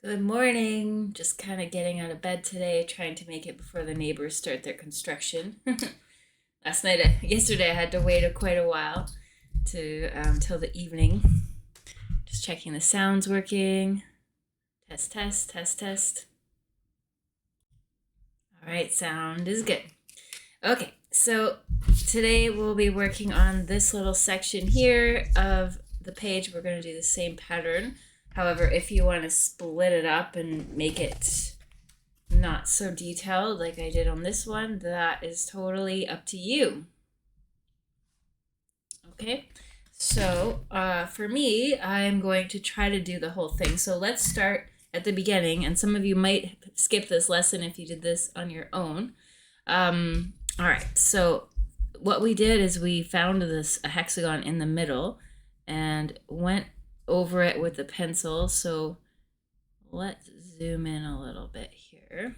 Good morning. Just kind of getting out of bed today, trying to make it before the neighbors start their construction. Yesterday, I had to wait quite a while to till the evening. Just checking the sounds working. Test, test, test, test. All right, sound is good. Okay, so today we'll be working on this little section here of the page. We're going to do the same pattern. However, if you want to split it up and make it not so detailed like I did on this one, that is totally up to you. Okay, so for me, I'm going to try to do the whole thing. So let's start at the beginning, and some of you might skip this lesson if you did this on your own. All right, so what we did is we found a hexagon in the middle and went over it with the pencil. So let's zoom in a little bit here.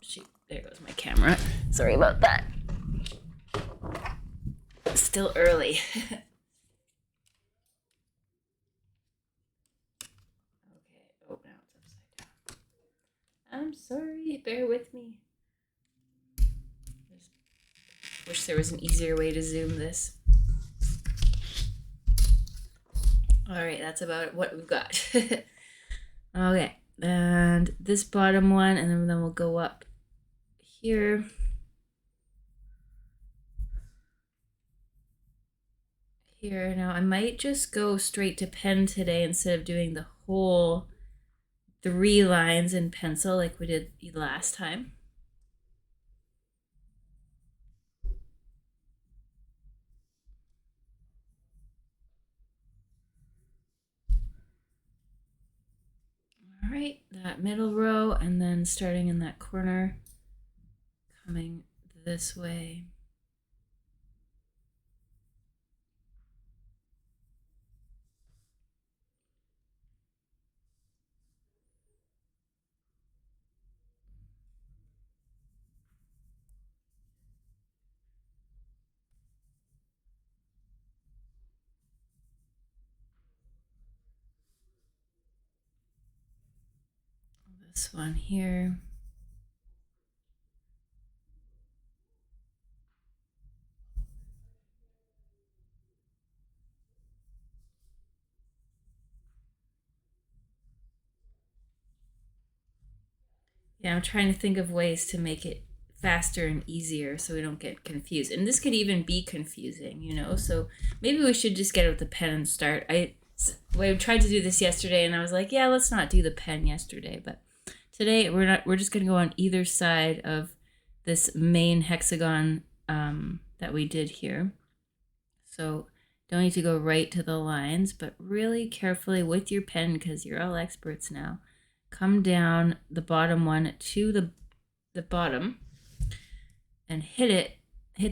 Shoot, there goes my camera. Sorry about that. Still early. Okay. Oh, now it's upside down. I'm sorry. Bear with me. Just wish there was an easier way to zoom this. All right, that's about what we've got. Okay, and this bottom one, and then we'll go up here. Here, now I might just go straight to pen today instead of doing the whole 3 lines in pencil like we did last time. All right, that middle row, and then starting in that corner, coming this way. This one here. Yeah, I'm trying to think of ways to make it faster and easier so we don't get confused. And this could even be confusing, So maybe we should just get it with the pen and start. I tried to do this yesterday and I was like, yeah, let's not do the pen yesterday, but today we're just going to go on either side of this main hexagon that we did here. So don't need to go right to the lines, but really carefully with your pen, because you're all experts now, come down the bottom one to the bottom and hit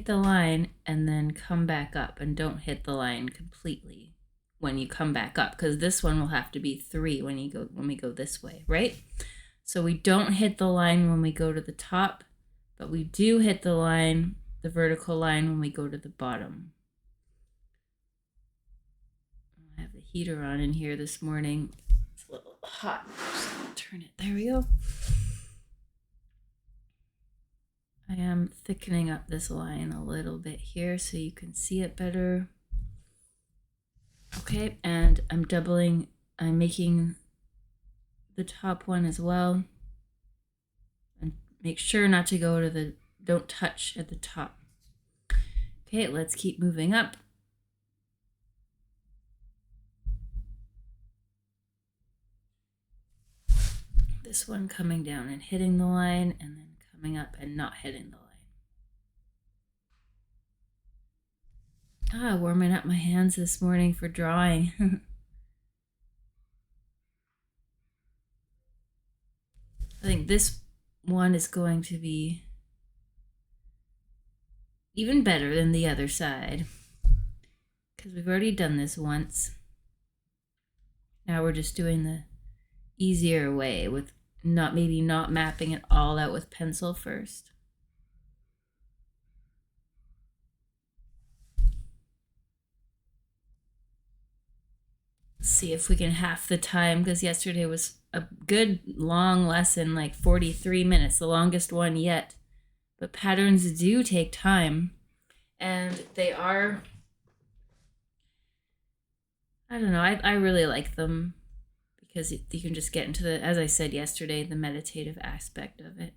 the line, and then come back up, and don't hit the line completely when you come back up, because this one will have to be 3 when we go this way, right? So we don't hit the line when we go to the top, but we do hit the line, the vertical line, when we go to the bottom. I have the heater on in here this morning. It's a little hot. Just turn it. There we go. I am thickening up this line a little bit here so you can see it better. Okay, and I'm making the top one as well. And make sure not to go to don't touch at the top. Okay, let's keep moving up. This one coming down and hitting the line, and then coming up and not hitting the line. Warming up my hands this morning for drawing. I think this one is going to be even better than the other side, because we've already done this once. Now we're just doing the easier way with not mapping it all out with pencil first. See if we can half the time, because yesterday was a good long lesson, like 43 minutes, the longest one yet. But patterns do take time, and they are, I don't know, I really like them because you can just get into the, as I said yesterday, the meditative aspect of it.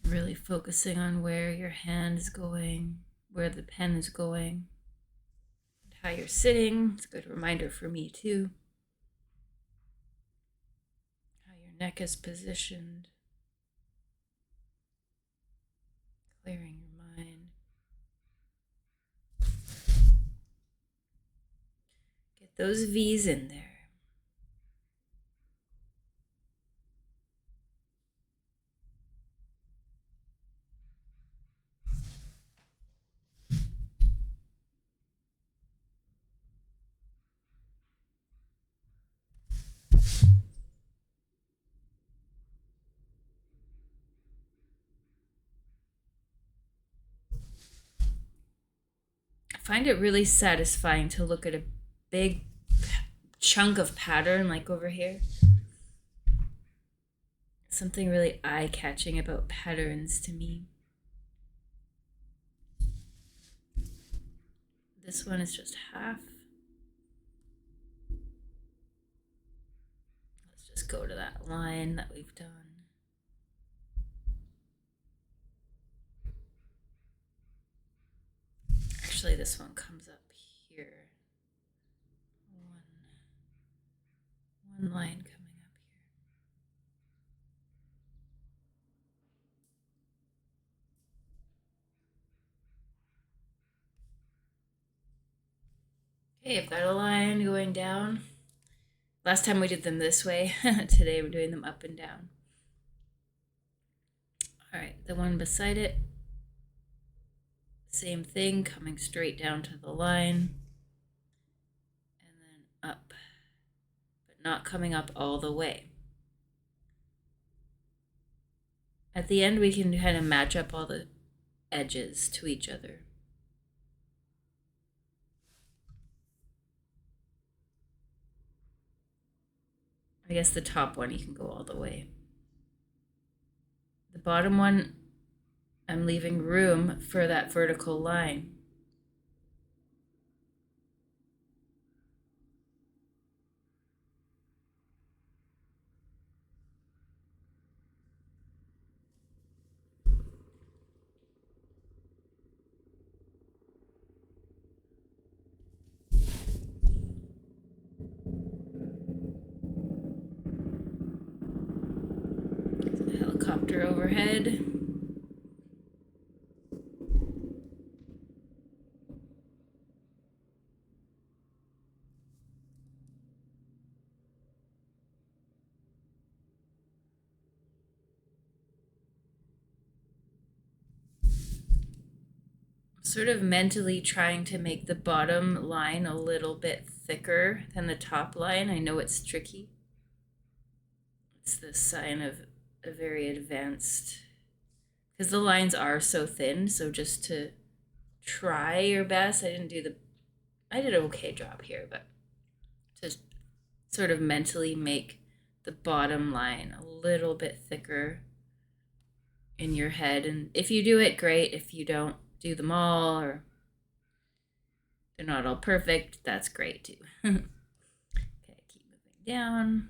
Really focusing on where your hand is going, where the pen is going, and how you're sitting. It's a good reminder for me too. How your neck is positioned, clearing your mind. Get those V's in there. I find it really satisfying to look at a big chunk of pattern like over here. Something really eye-catching about patterns to me. This one is just half. Let's just go to that line that we've done. Actually, this one comes up here. One line coming up here. Okay, I've got a line going down. Last time we did them this way. Today we're doing them up and down. All right, the one beside it, same thing, coming straight down to the line. And then up, but not coming up all the way. At the end, we can kind of match up all the edges to each other. I guess the top one, you can go all the way. The bottom one, I'm leaving room for that vertical line. Helicopter overhead. Sort of mentally trying to make the bottom line a little bit thicker than the top line. I know it's tricky. It's the sign of a very advanced, because the lines are so thin. So just to try your best. I did an okay job here, but to sort of mentally make the bottom line a little bit thicker in your head. And if you do it, great. If you don't do them all, or they're not all perfect, that's great too. Okay, keep moving down.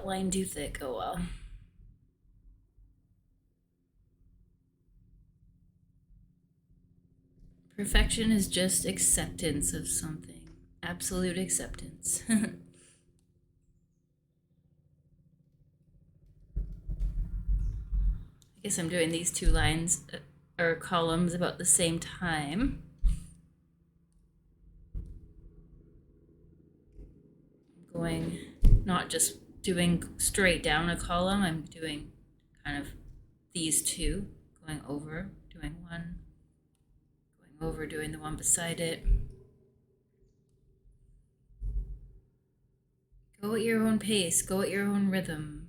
that line too thick. Oh well. Perfection is just acceptance of something. Absolute acceptance. I guess I'm doing these two lines or columns about the same time. I'm going, not just doing straight down a column, I'm doing kind of these two, going over, doing one, going over, doing the one beside it. Go at your own pace, go at your own rhythm.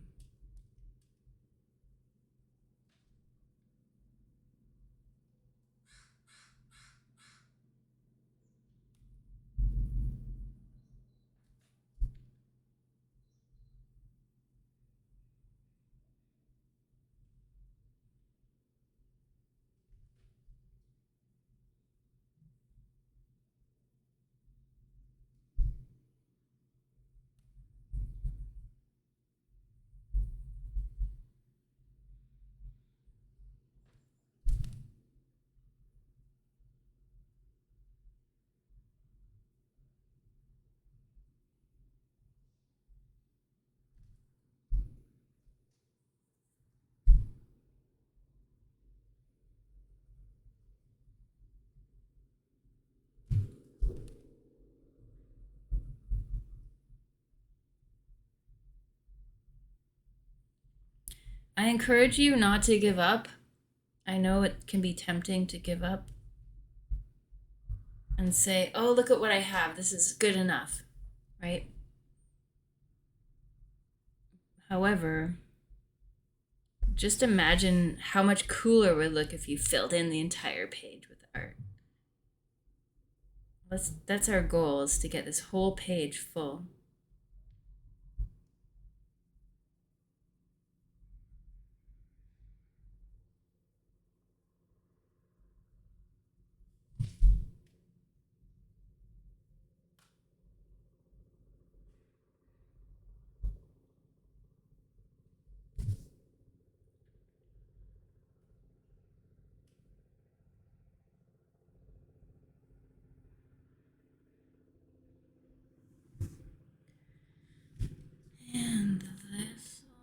I encourage you not to give up. I know it can be tempting to give up and say, oh, look at what I have. This is good enough, right? However, just imagine how much cooler it would look if you filled in the entire page with art. That's our goal, is to get this whole page full. And this one.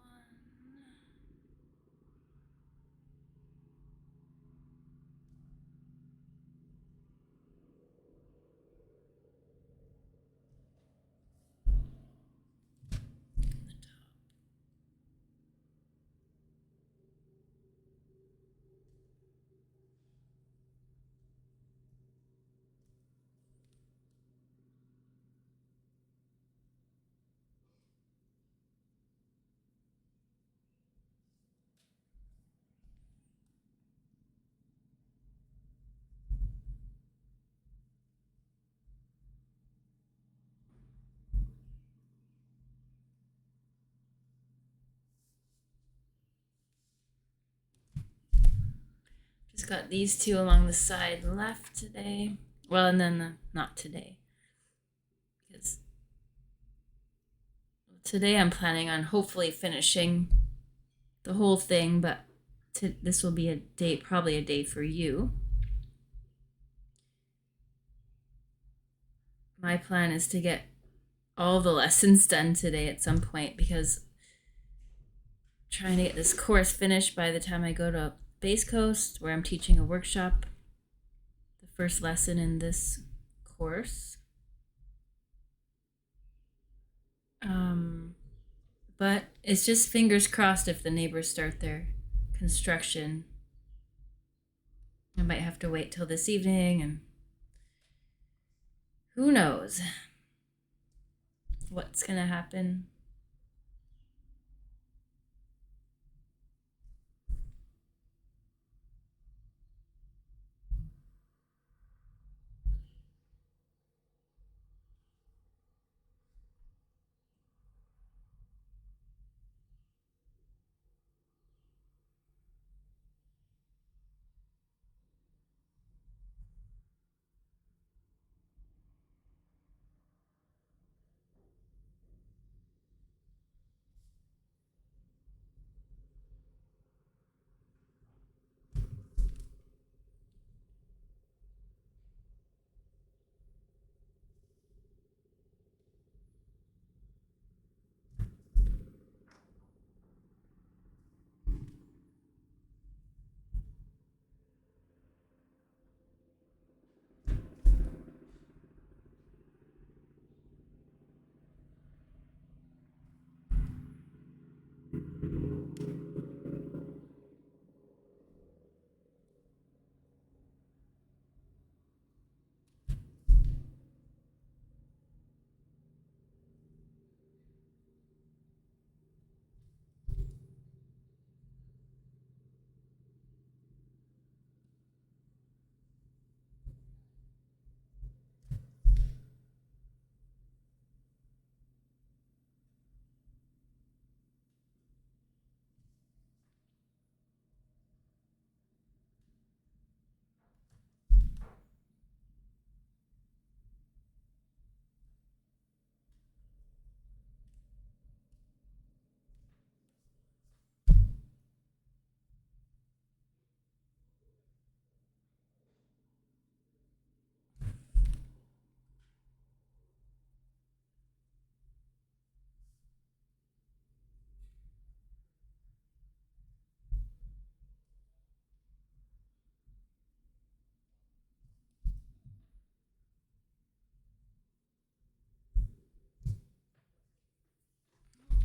Just got these two along the side left today. Well, and then not today. Because today I'm planning on hopefully finishing the whole thing, but this will be a day, probably a day for you. My plan is to get all the lessons done today at some point, because trying to get this course finished by the time I go to Base Coast, where I'm teaching a workshop, the first lesson in this course. But it's just fingers crossed if the neighbors start their construction. I might have to wait till this evening, and who knows what's gonna happen.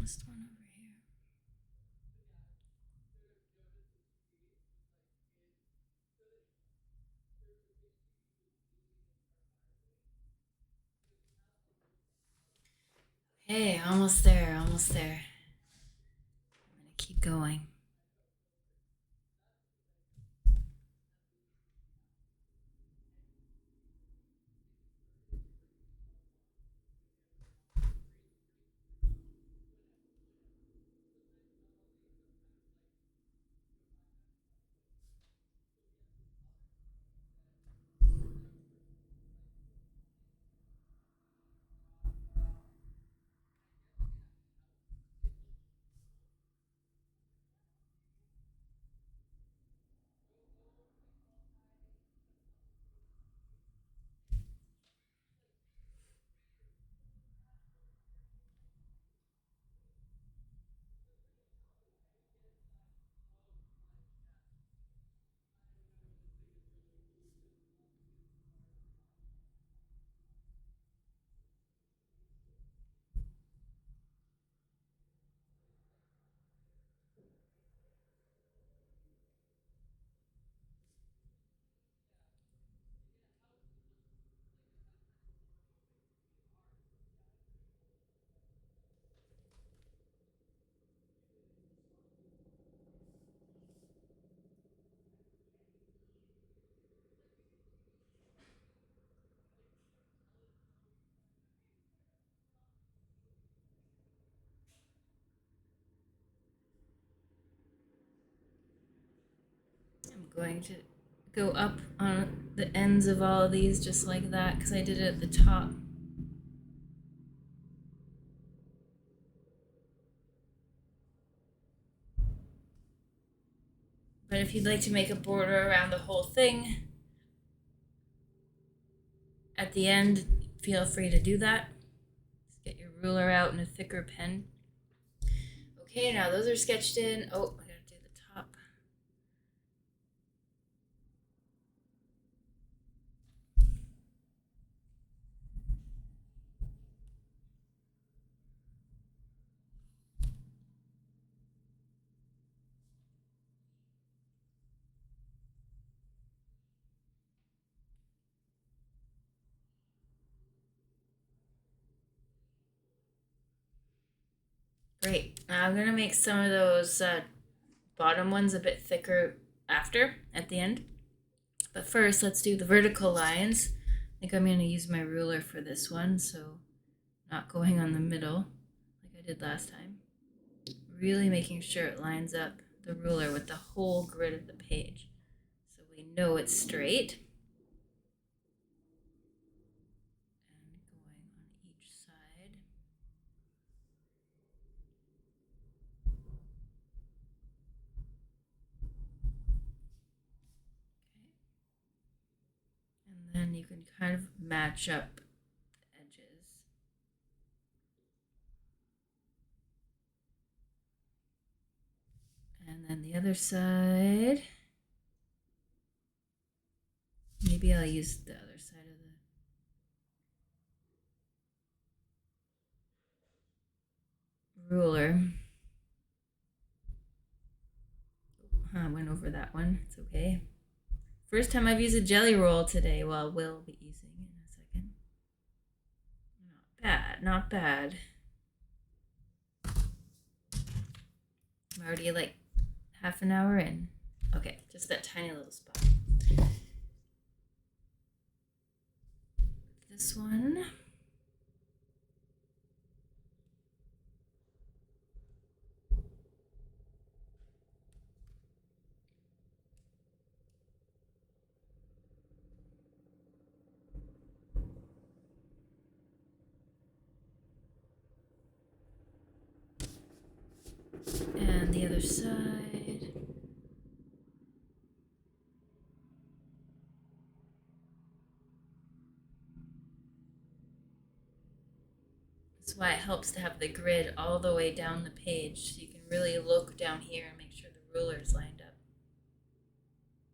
What's the one over here? Hey, almost there, almost there. I'm gonna keep going. I'm going to go up on the ends of all of these just like that because I did it at the top. But if you'd like to make a border around the whole thing at the end, feel free to do that. Just get your ruler out and a thicker pen. Okay, now those are sketched in. Oh, I gotta do the top. Great. Now I'm gonna make some of those bottom ones a bit thicker after, at the end. But first, let's do the vertical lines. I think I'm gonna use my ruler for this one, so not going on the middle like I did last time. Really making sure it lines up the ruler with the whole grid of the page so we know it's straight. And going on each side. Okay. And then you can kind of match up the edges. And then the other side. Maybe I'll use the other side of the ruler. I went over that one. It's okay. First time I've used a jelly roll today. Well, we'll be using it in a second. Not bad, not bad. I'm already like half an hour in. Okay, just that tiny little spot. This one. And the other side. That's why it helps to have the grid all the way down the page so you can really look down here and make sure the ruler is lined up.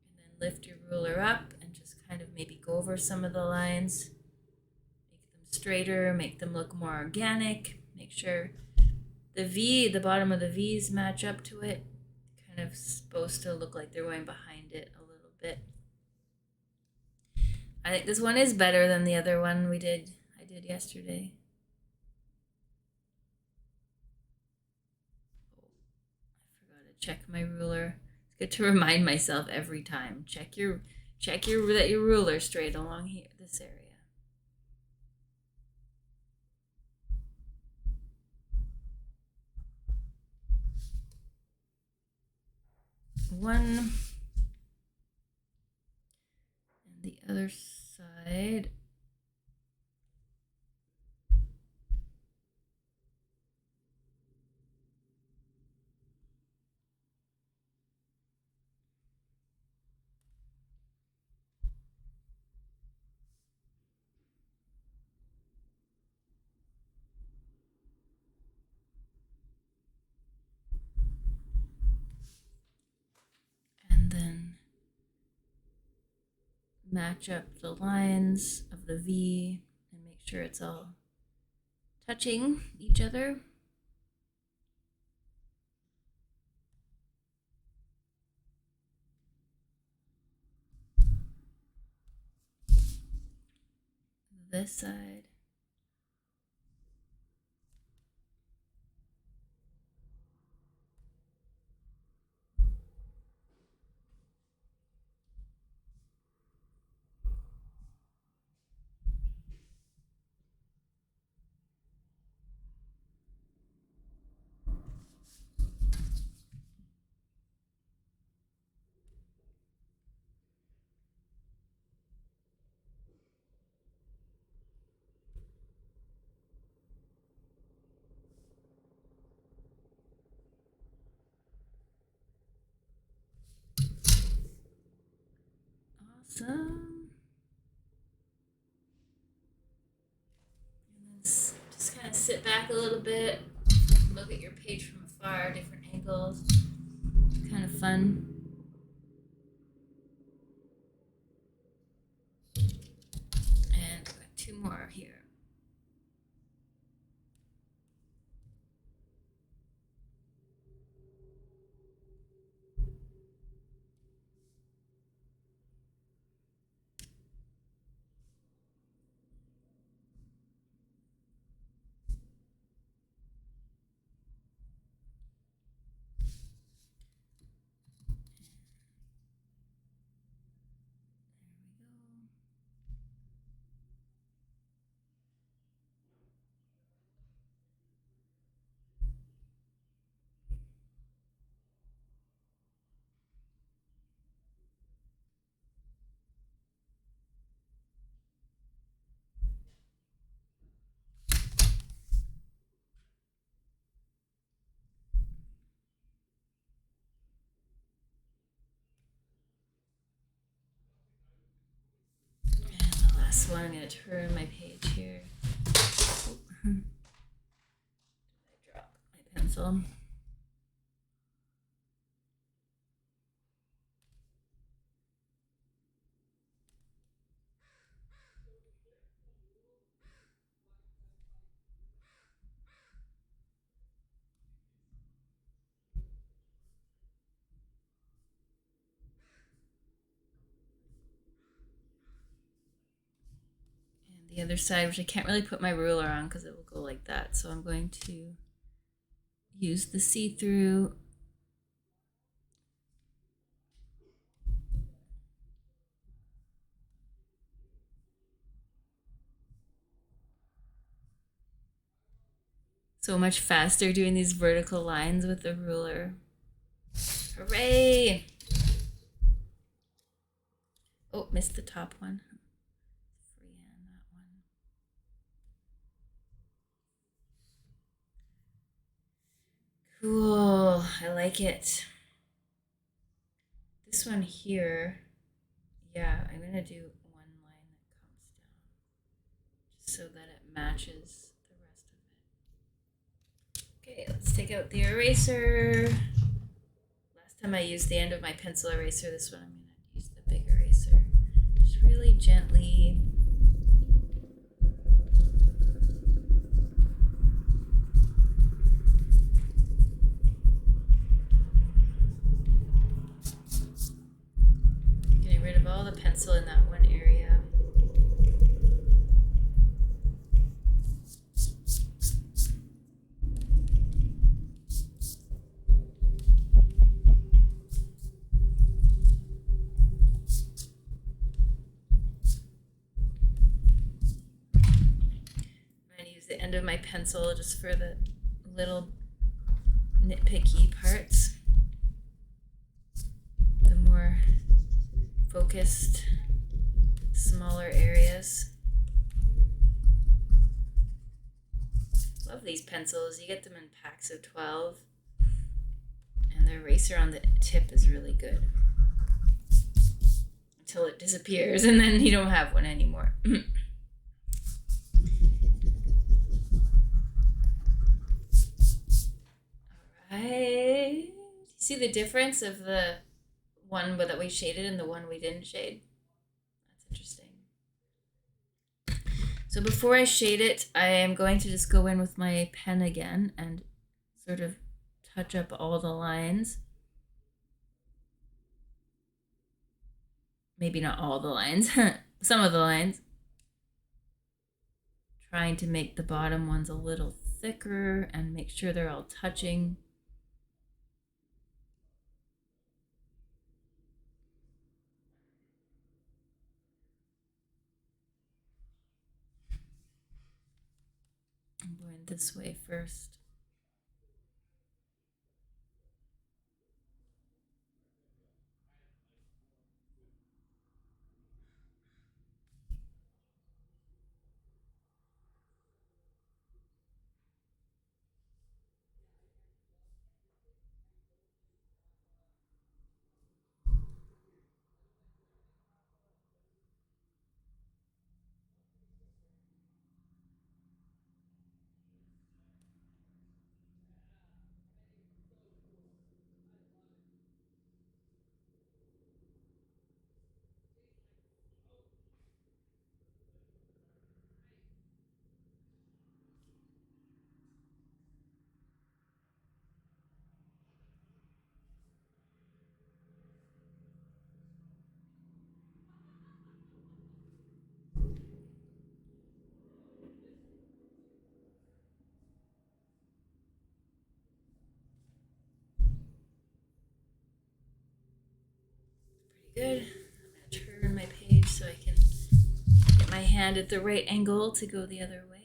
And then lift your ruler up and just kind of maybe go over some of the lines. Make them straighter, make them look more organic. Make sure the bottom of the V's match up to it. Kind of supposed to look like they're going behind it a little bit. I think this one is better than the other one I did yesterday. Oh, I forgot to check my ruler. It's good to remind myself every time. Check your ruler straight along here, this area. One and the other side. And then match up the lines of the V and make sure it's all touching each other. This side. Awesome. And then just kind of sit back a little bit, look at your page from afar, different angles. Kind of fun. And I've got two more here. Last one, I'm going to turn my page here. I dropped my pencil. The other side, which I can't really put my ruler on because it will go like that. So I'm going to use the see-through. So much faster doing these vertical lines with the ruler. Hooray! Oh, missed the top one. Freehand that one. Cool, I like it. This one here, yeah, I'm gonna do one line that comes down just so that it matches the rest of it. Okay, let's take out the eraser. Last time I used the end of my pencil eraser, this one I'm gonna use the big eraser. Just really gently. pencil just for the little nitpicky parts. The more focused, smaller areas. Love these pencils. You get them in packs of 12. And the eraser on the tip is really good. Until it disappears and then you don't have one anymore. Alright. See the difference of the one that we shaded and the one we didn't shade? That's interesting. So before I shade it, I am going to just go in with my pen again and sort of touch up all the lines. Maybe not all the lines, some of the lines. Trying to make the bottom ones a little thicker and make sure they're all touching. I'm going this way first. Good. I'm going to turn my page so I can get my hand at the right angle to go the other way.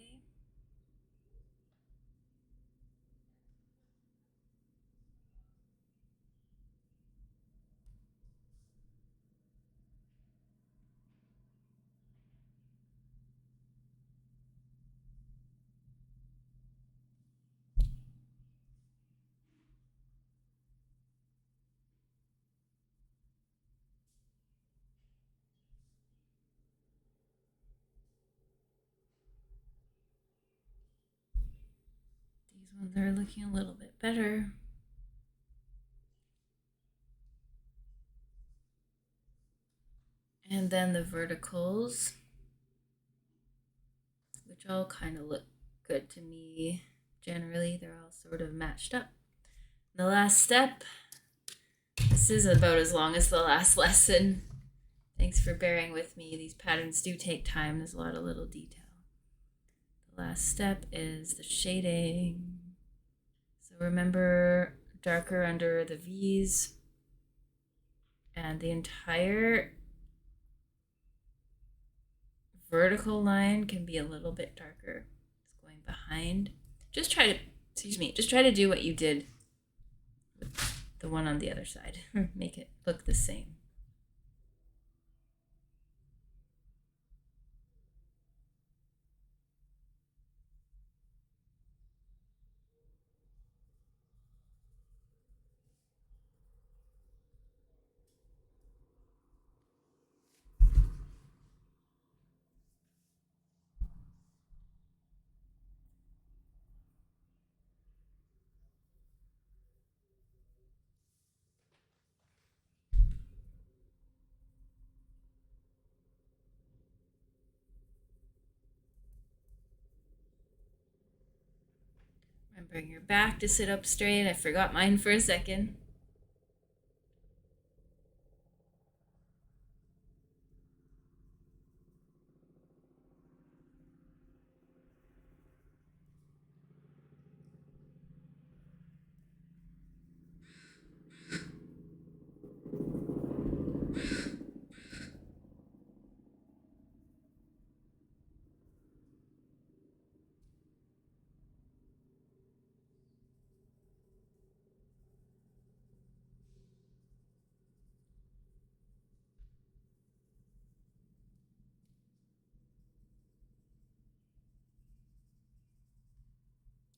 These ones are looking a little bit better. And then the verticals, which all kind of look good to me. Generally, they're all sort of matched up. The last step, this is about as long as the last lesson. Thanks for bearing with me. These patterns do take time. There's a lot of little detail. The last step is the shading. So remember, darker under the V's, and the entire vertical line can be a little bit darker. It's going behind. Just try to do what you did with the one on the other side. Make it look the same. Bring your back to sit up straight. I forgot mine for a second.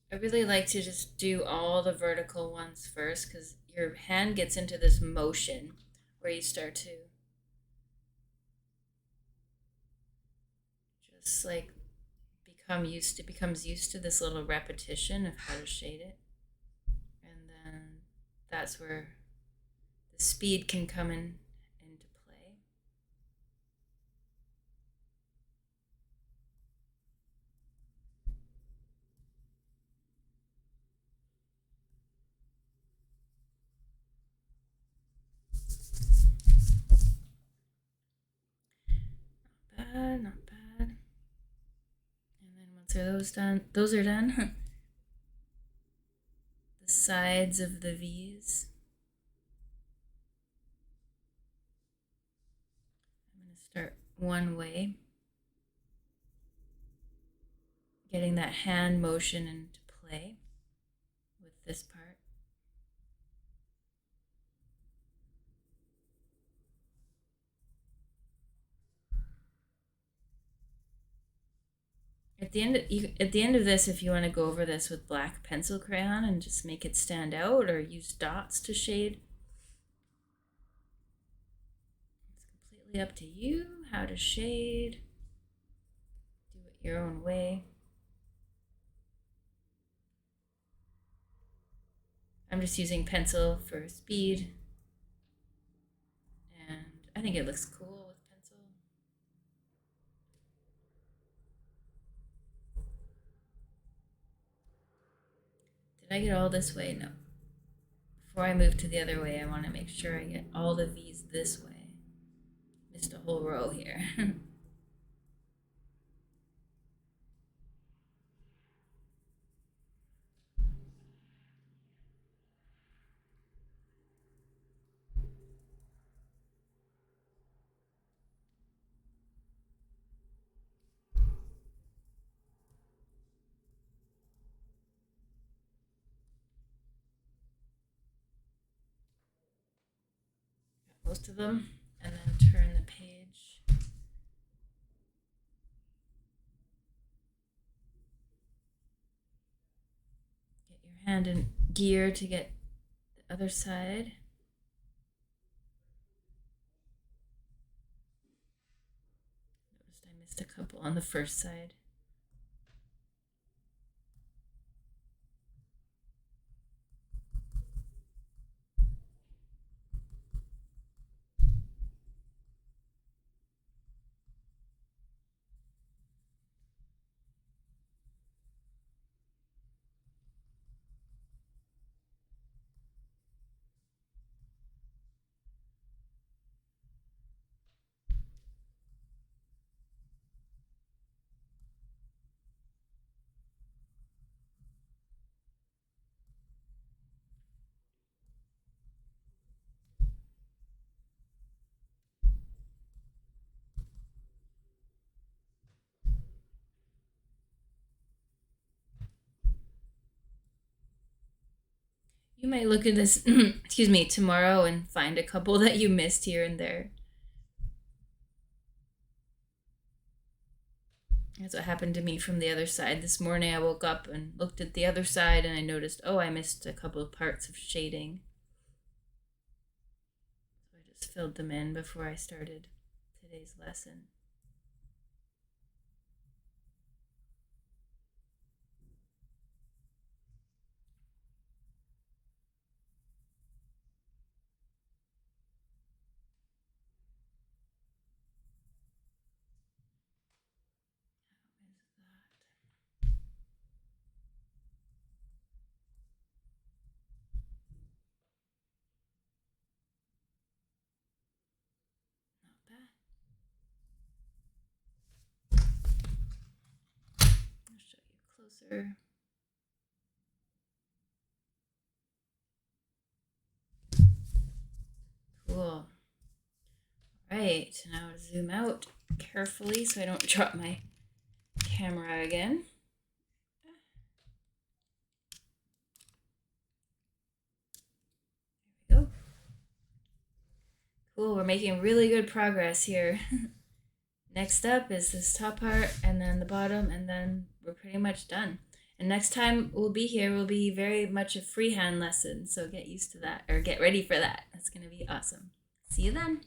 I really like to just do all the vertical ones first because your hand gets into this motion where you start to just like becomes used to this little repetition of how to shade it. And then that's where the speed can come into play. Not bad. And then once those are done. The sides of the V's. I'm going to start one way, getting that hand motion into play with this part. At the end of this, if you want to go over this with black pencil crayon and just make it stand out, or use dots to shade, it's completely up to you how to shade. Do it your own way. I'm just using pencil for speed, and I think it looks cool with pencil. Did I get all this way? No. Before I move to the other way, I want to make sure I get all the V's this way. Missed a whole row here. Most of them, and then turn the page. Get your hand in gear to get the other side. Noticed I missed a couple on the first side. You might look at this, excuse me, tomorrow and find a couple that you missed here and there. That's what happened to me from the other side. This morning I woke up and looked at the other side and I noticed, oh, I missed a couple of parts of shading. So I just filled them in before I started today's lesson. Not bad. I'll show you closer. Cool. Right, now zoom out carefully so I don't drop my camera again. There we go. Cool, we're making really good progress here. Next up is this top part and then the bottom, and then we're pretty much done. And next time we'll be here, will be very much a freehand lesson. So get used to that or get ready for that. That's going to be awesome. See you then.